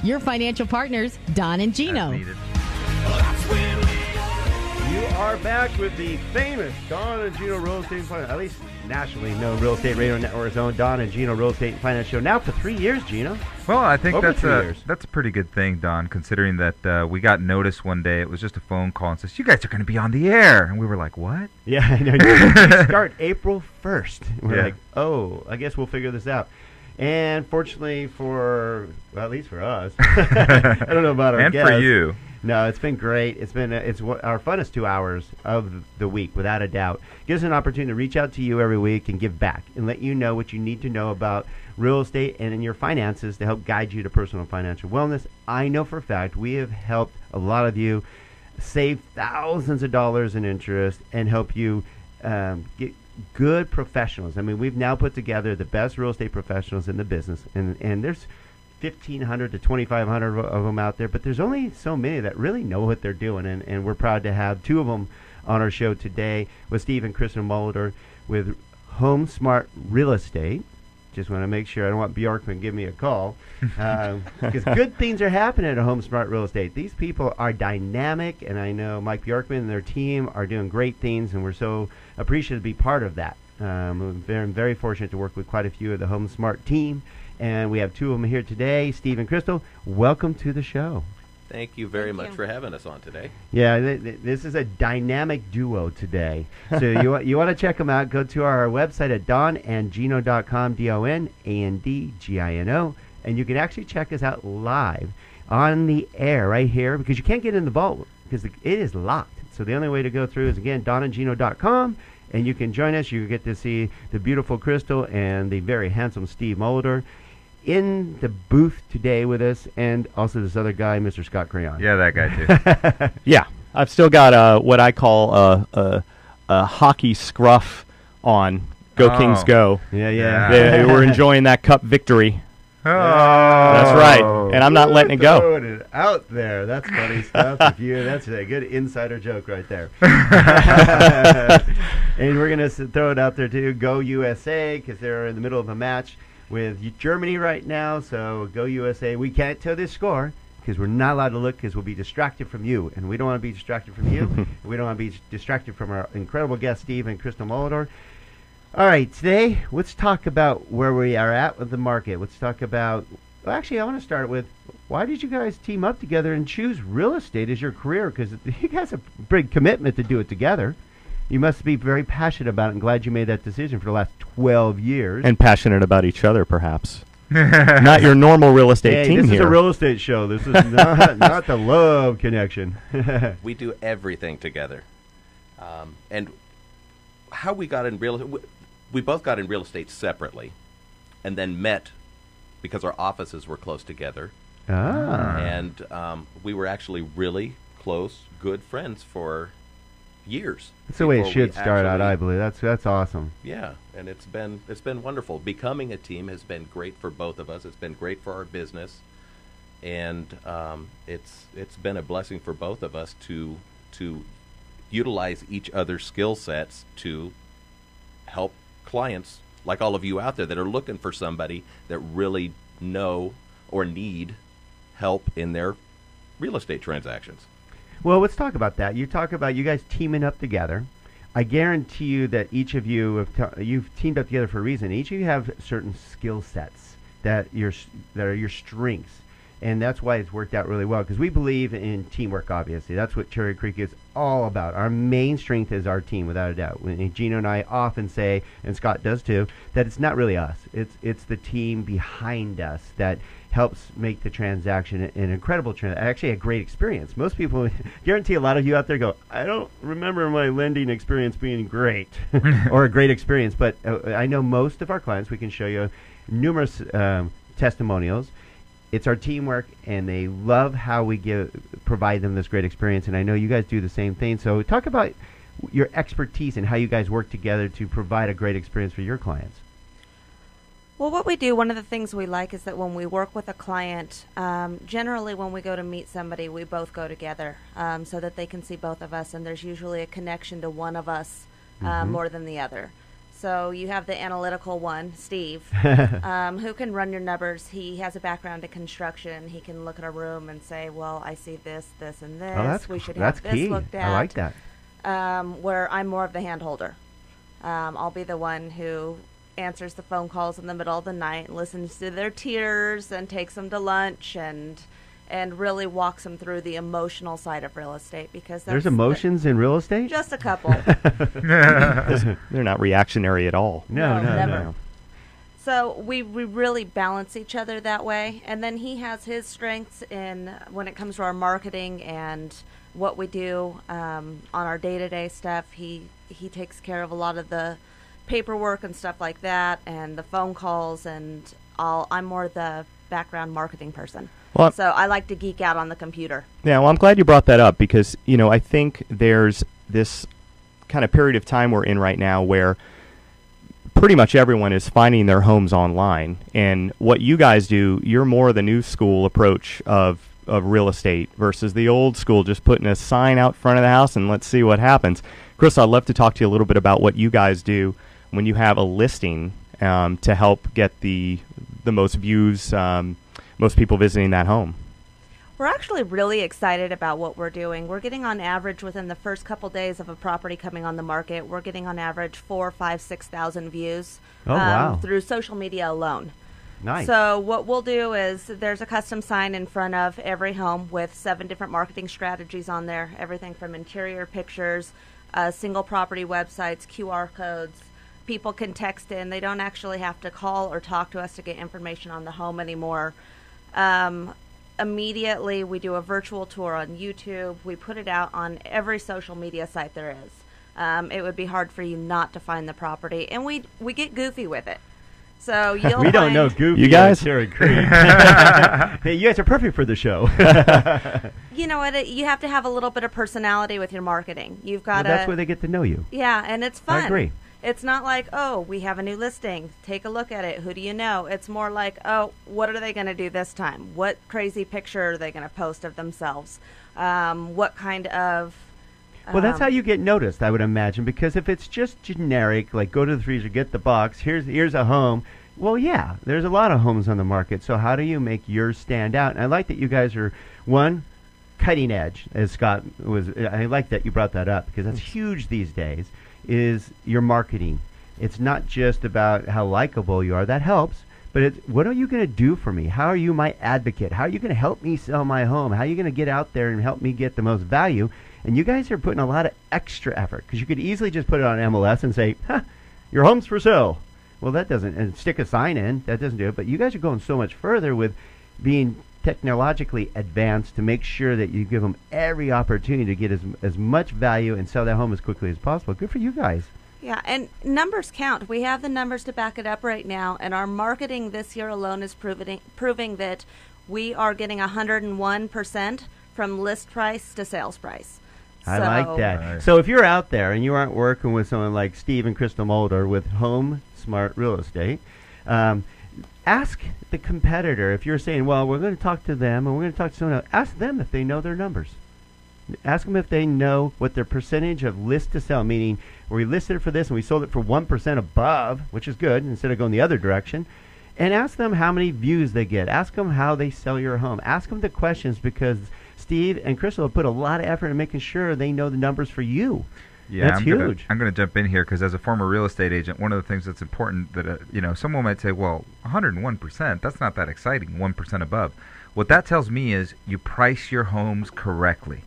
Your financial partners, Don and Gino. You are back with the famous Don and Gino Real Estate and Finance, at least nationally known Real Estate Radio Network's own Don and Gino Real Estate and Finance Show. Now for 3 years, Gino. Well, I think Over that's 3 years. That's a pretty good thing, Don, considering that we got notice one day. It was just a phone call and says, "You guys are going to be on the air," and we were like, "What?" Yeah, I know. You start April 1st. We're Yeah. like, oh, I guess we'll figure this out. And fortunately for, well, at least for us, I don't know about our And guests. for you. No, it's been great. It's been our funnest 2 hours of the week, without a doubt. Gives us an opportunity to reach out to you every week and give back and let you know what you need to know about real estate and in your finances to help guide you to personal and financial wellness. I know for a fact we have helped a lot of you save thousands of dollars in interest and help you get good professionals. I mean, we've now put together the best real estate professionals in the business, and there's 1,500 to 2,500 of them out there, but there's only so many that really know what they're doing, and we're proud to have two of them on our show today with Steve and Kristen Molidor with Home Smart Real Estate. Just want to make sure I don't want Bjorkman to give me a call, because good things are happening at Home Smart Real Estate. These people are dynamic, and I know Mike Bjorkman and their team are doing great things, and we're so appreciative to be part of that. I'm very fortunate to work with quite a few of the Home Smart team, and we have two of them here today. Steve and Crystal, welcome to the show. Thank you very much for having us on today. Yeah, this is a dynamic duo today. So you want to check them out, go to our website at donandgino.com, DONANDGINO, and you can actually check us out live on the air right here, because you can't get in the vault because it is locked. So the only way to go through is, again, donandgino.com, and you can join us. You get to see the beautiful Crystal and the very handsome Steve Molidor in the booth today with us, and also this other guy, Mr. Scott Crayon. Yeah, that guy too. Yeah, I've still got what I call a hockey scruff on. Go Kings, go! Yeah. We're enjoying that cup victory. Oh, That's right, and I'm not letting it go. Throwing it out there. That's funny stuff. That's a good insider joke right there. And we're going to throw it out there too. Go USA, because they're in the middle of a match with Germany right now. So go USA. We can't tell this score because we're not allowed to look, because we'll be distracted from you, and we don't want to be distracted from you. We don't want to be distracted from our incredible guests, Steve and Crystal Molidor. All right, today let's talk about where we are at with the market. Let's talk about, well, actually, I want to start with, why did you guys team up together and choose real estate as your career? Because you guys have a big commitment to do it together. You must be very passionate about it and glad you made that decision for the last 12 years. And passionate about each other, perhaps. Not your normal real estate team this here. This is a real estate show. This is not the love connection. We do everything together. And how we got in real estate, we both got in real estate separately and then met because our offices were close together. And we were actually really close, good friends for years. That's the way it should start out, I believe. That's awesome. Yeah, and it's been wonderful. Becoming a team has been great for both of us. It's been great for our business, and it's been a blessing for both of us to utilize each other's skill sets to help clients like all of you out there that are looking for somebody that really know or need help in their real estate transactions. Well, let's talk about that. You talk about you guys teaming up together. I guarantee you that each of you you've teamed up together for a reason. Each of you have certain skill sets that are your strengths, and that's why it's worked out really well. Because we believe in teamwork. Obviously, that's what Cherry Creek is all about. Our main strength is our team, without a doubt. And Gino and I often say, and Scott does too, that it's not really us. It's the team behind us that helps make the transaction an incredible actually a great experience. Most people, guarantee a lot of you out there go, I don't remember my lending experience being great or a great experience, but I know most of our clients, we can show you numerous testimonials. It's our teamwork, and they love how we provide them this great experience, and I know you guys do the same thing. So talk about your expertise and how you guys work together to provide a great experience for your clients. Well, what we do, one of the things we like is that when we work with a client, generally when we go to meet somebody, we both go together so that they can see both of us, and there's usually a connection to one of us more than the other. So you have the analytical one, Steve, who can run your numbers. He has a background in construction. He can look at a room and say, well, I see this, this, and this. Oh, that's we should that's have key. this looked at. I like that. Where I'm more of the hand holder. I'll be the one who answers the phone calls in the middle of the night, listens to their tears, and takes them to lunch, and really walks them through the emotional side of real estate, because There's emotions in real estate? just a couple. They're not reactionary at all. No, never. So we really balance each other that way, and then he has his strengths in when it comes to our marketing and what we do on our day-to-day stuff. He takes care of a lot of the paperwork and stuff like that, and the phone calls, and I'm more the background marketing person. Well, So I like to geek out on the computer. Yeah, well, I'm glad you brought that up, because, I think there's this kind of period of time we're in right now where pretty much everyone is finding their homes online. And what you guys do, you're more the new school approach of real estate versus the old school, just putting a sign out front of the house and let's see what happens. Chris, I'd love to talk to you a little bit about what you guys do when you have a listing to help get the most views, most people visiting that home. We're actually really excited about what we're doing. We're getting on average within the first couple days of a property coming on the market, we're getting on average 4,000, 5,000, 6,000 views wow. through social media alone. Nice. So what we'll do is there's a custom sign in front of every home with 7 different marketing strategies on there, everything from interior pictures, single property websites, QR codes. People can text in. They don't actually have to call or talk to us to get information on the home anymore. Immediately, we do a virtual tour on YouTube. We put it out on every social media site there is. It would be hard for you not to find the property. And we get goofy with it. So you'll we don't know goofy. You guys? Cherry Creek. Hey, you guys are perfect for the show. You know what? You have to have a little bit of personality with your marketing. You've got That's where they get to know you. Yeah, and it's fun. I agree. It's not like, oh, we have a new listing. Take a look at it. Who do you know? It's more like, oh, what are they going to do this time? What crazy picture are they going to post of themselves? What kind of... Well, that's how you get noticed, I would imagine, because if it's just generic, like go to the freezer, get the box, here's a home. Well, yeah, there's a lot of homes on the market. So how do you make yours stand out? And I like that you guys are, one, cutting edge, as Scott was. I like that you brought that up, because that's huge these days, is your marketing. It's not just about how likable you are. That helps. But what are you going to do for me? How are you my advocate? How are you going to help me sell my home? How are you going to get out there and help me get the most value? And you guys are putting a lot of extra effort, because you could easily just put it on MLS and say, your home's for sale. Well, that doesn't, and stick a sign in. That doesn't do it. But you guys are going so much further with being technologically advanced to make sure that you give them every opportunity to get as much value and sell their home as quickly as possible. Good for you guys. Yeah, and numbers count. We have the numbers to back it up right now, and our marketing this year alone is proving that we are getting 101% from list price to sales price. I like that. Right. So if you're out there and you aren't working with someone like Steve and Crystal Molidor with Home Smart Real Estate, ask the competitor. If you're saying, well, we're going to talk to them and we're going to talk to someone else, ask them if they know their numbers. Ask them if they know what their percentage of list to sell, meaning we listed it for this and we sold it for 1% above, which is good, instead of going the other direction. And ask them how many views they get. Ask them how they sell your home. Ask them the questions, because Steve and Crystal have put a lot of effort in making sure they know the numbers for you. Yeah, that's huge. I'm going to jump in here, because as a former real estate agent, one of the things that's important that someone might say, well, 101%, that's not that exciting, 1% above. What that tells me is you price your homes correctly.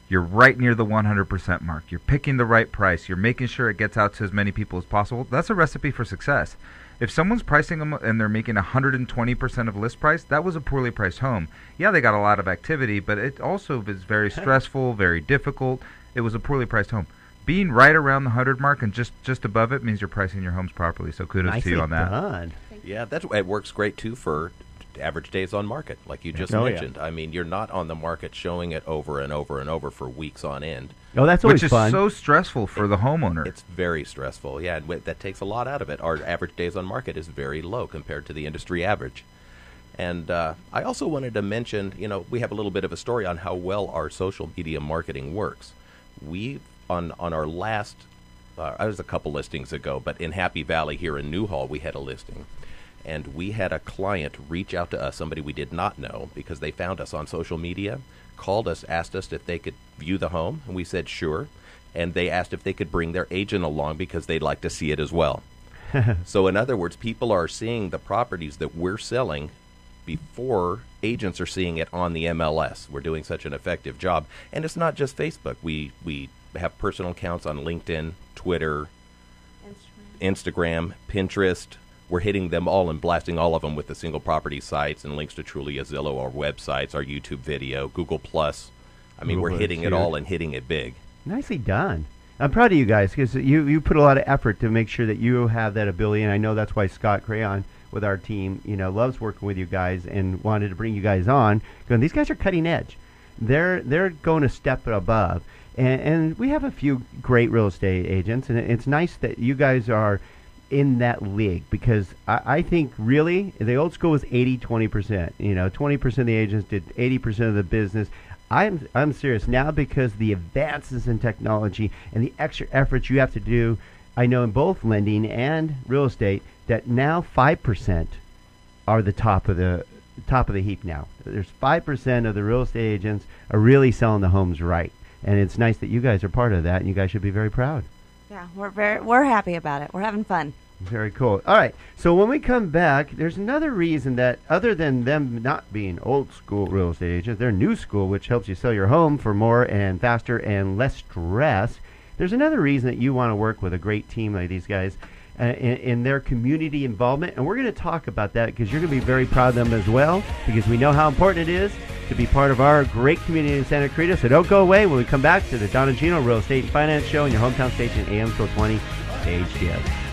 You're right near the 100% mark. You're picking the right price. You're making sure it gets out to as many people as possible. That's a recipe for success. If someone's pricing them and they're making 120% of list price, that was a poorly priced home. Yeah, they got a lot of activity, but it also is very stressful, very difficult. It was a poorly priced home. Being right around the 100 mark and just above it means you're pricing your homes properly. So kudos to you on that. Done. Yeah, it works great too for average days on market, like you just mentioned. I mean, you're not on the market showing it over and over and over for weeks on end. Oh, that's always Which is fun. so stressful for the homeowner. It's very stressful, yeah, and that takes a lot out of it. Our average days on market is very low compared to the industry average. And I also wanted to mention, we have a little bit of a story on how well our social media marketing works. On our last I was a couple listings ago, but in Happy Valley here in Newhall, we had a listing. And we had a client reach out to us, somebody we did not know, because they found us on social media, called us, asked us if they could view the home, and we said sure. And they asked if they could bring their agent along because they'd like to see it as well. So in other words, people are seeing the properties that we're selling before agents are seeing it on the MLS. We're doing such an effective job. And it's not just Facebook. We have personal accounts on LinkedIn, Twitter, Instagram, Pinterest. We're hitting them all and blasting all of them with the single property sites and links to Trulia, Zillow, our websites, our YouTube video, Google+. I mean, we're hitting it all and hitting it big. Nicely done. I'm proud of you guys because you put a lot of effort to make sure that you have that ability, and I know that's why Scott Crayon with our team, loves working with you guys and wanted to bring you guys on. Going, these guys are cutting edge. They're going a step above, and we have a few great real estate agents, and it's nice that you guys are in that league because I think really the old school was 80-20%. 20% of the agents did 80% of the business. I'm serious now because the advances in technology and the extra efforts you have to do, I know in both lending and real estate, that now 5% are the top of the heap now. There's 5% of the real estate agents are really selling the homes right. And it's nice that you guys are part of that, and you guys should be very proud. Yeah, we're happy about it. We're having fun. Very cool. All right. So when we come back, there's another reason that other than them not being old school real estate agents, they're new school, which helps you sell your home for more and faster and less stress. There's another reason that you want to work with a great team like these guys in their community involvement. And we're going to talk about that because you're going to be very proud of them as well because we know how important it is to be part of our great community in Santa Cruz. So don't go away when we come back to the Don and Gino Real Estate and Finance Show in your hometown station, AM 1220, KHTS.